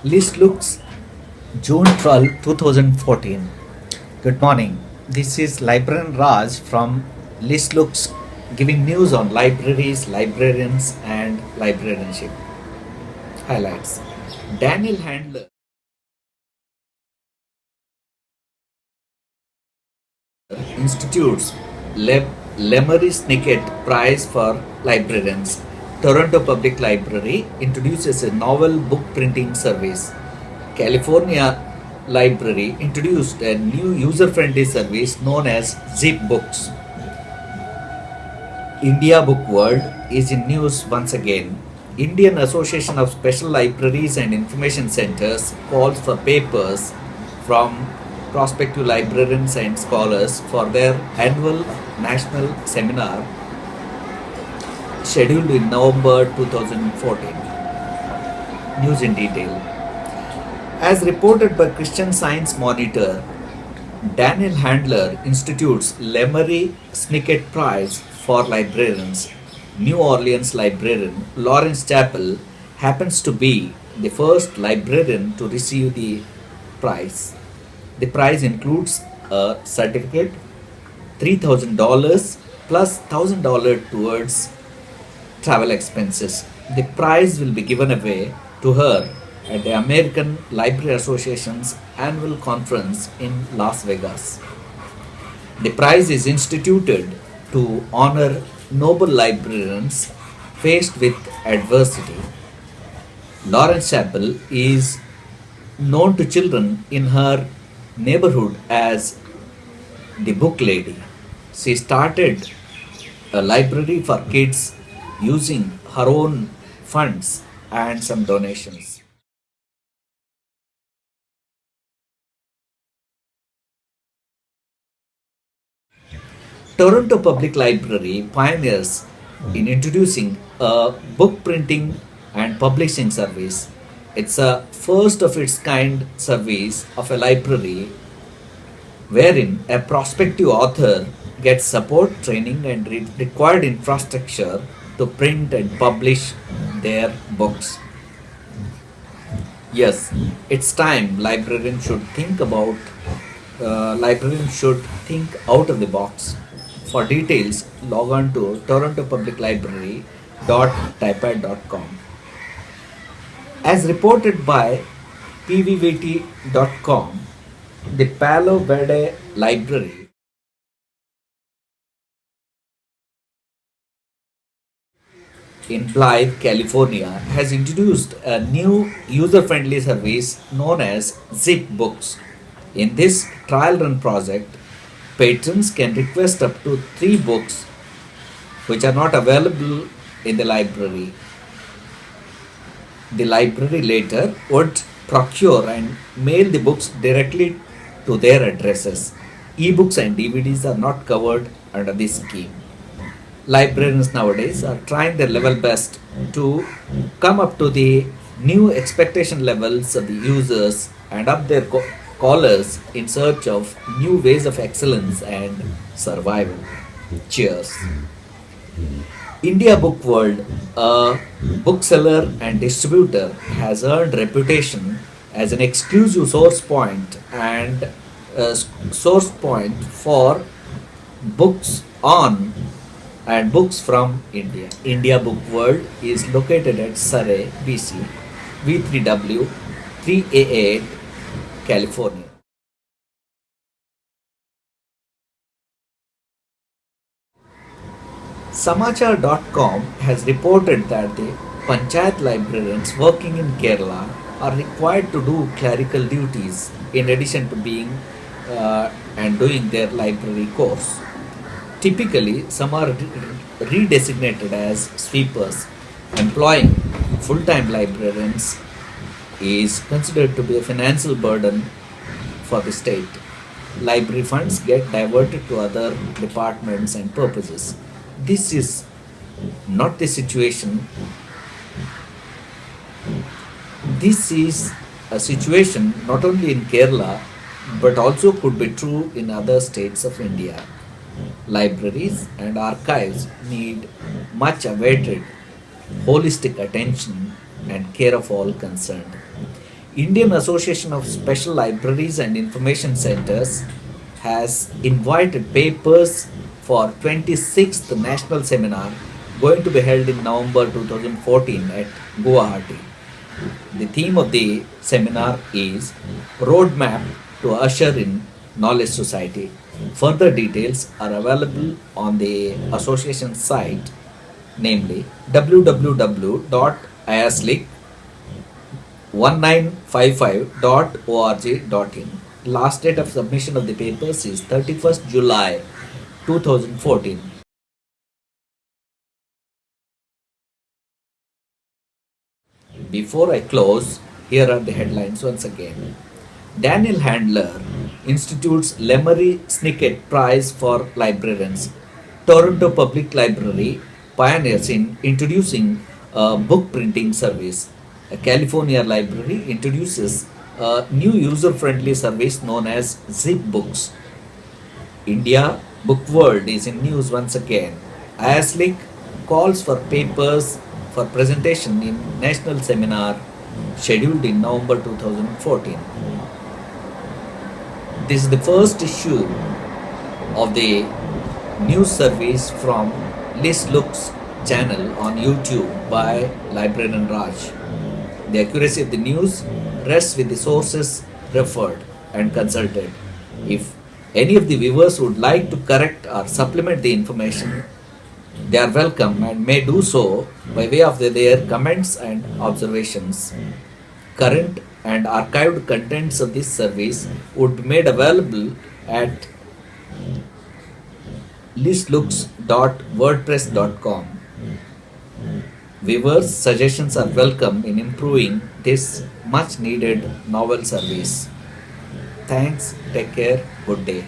List looks June 12, 2014. Good morning. This is Librarian Raj from List Looks giving news on libraries, librarians, and librarianship. Highlights. Daniel Handler institutes Lemery Snicket Prize for Librarians. Toronto Public Library introduces a novel book printing service. California Library introduced a new user-friendly service known as Zip Books. India Book World is in news once again. Indian Association of Special Libraries and Information Centers calls for papers from prospective librarians and scholars for their annual national seminar scheduled in November 2014. News in detail. As reported by Christian Science Monitor, Daniel Handler Institute's Lemery Snicket Prize for Librarians, New Orleans librarian Lawrence Chappell happens to be the first librarian to receive the prize. The prize includes a certificate, $3,000 plus $1,000 towards travel expenses. The prize will be given away to her at the American Library Association's annual conference in Las Vegas. The prize is instituted to honor noble librarians faced with adversity. Lawrence Chappell is known to children in her neighborhood as the book lady. She started a library for kids using her own funds and some donations. Toronto Public Library pioneers in introducing a book printing and publishing service. It's a first of its kind service of a library wherein a prospective author gets support, training, and required infrastructure to print and publish their books. Yes, it's time librarians should think out of the box. For details, log on to torontopubliclibrary.typepad.com. As reported by pvvt.com, the Palo Verde Library in Blythe, California, has introduced a new user-friendly service known as Zip Books. In this trial run project, patrons can request up to 3 books which are not available in the library. The library later would procure and mail the books directly to their addresses. E-books and DVDs are not covered under this scheme. Librarians nowadays are trying their level best to come up to the new expectation levels of the users and up their callers in search of new ways of excellence and survival. Cheers. India Book World, a bookseller and distributor, has earned reputation as an exclusive source point and a source point for books on and books from India. India Book World is located at Surrey, BC, V3W 3A8, California. Samachar.com has reported that the Panchayat librarians working in Kerala are required to do clerical duties in addition to being and doing their library course. Typically, some are redesignated as sweepers. Employing full-time librarians is considered to be a financial burden for the state. Library funds get diverted to other departments and purposes. This is not the situation. This is a situation not only in Kerala but also could be true in other states of India. Libraries and archives need much awaited holistic attention and care of all concerned. Indian Association of Special Libraries and Information Centers has invited papers for 26th National Seminar going to be held in November 2014 at Guwahati. The theme of the seminar is Roadmap to Usher in Knowledge Society. Further details are available on the association site, namely www.iaslic1955.org.in. Last date of submission of the papers is 31st July 2014. Before I close, here are the headlines once again. Daniel Handler institutes Lemery Snicket Prize for Librarians. Toronto Public Library pioneers in introducing a book printing service. A California library introduces a new user-friendly service known as Zip Books. India Book World is in news once again. IASLIC calls for papers for presentation in national seminar scheduled in November 2014. This is the first issue of the news service from Liz Looks channel on YouTube by Librarian Raj. The accuracy of the news rests with the sources referred and consulted. If any of the viewers would like to correct or supplement the information, they are welcome and may do so by way of their comments and observations. Current and archived contents of this service would be made available at listlooks.wordpress.com. Viewers' suggestions are welcome in improving this much needed novel service. Thanks, take care, good day.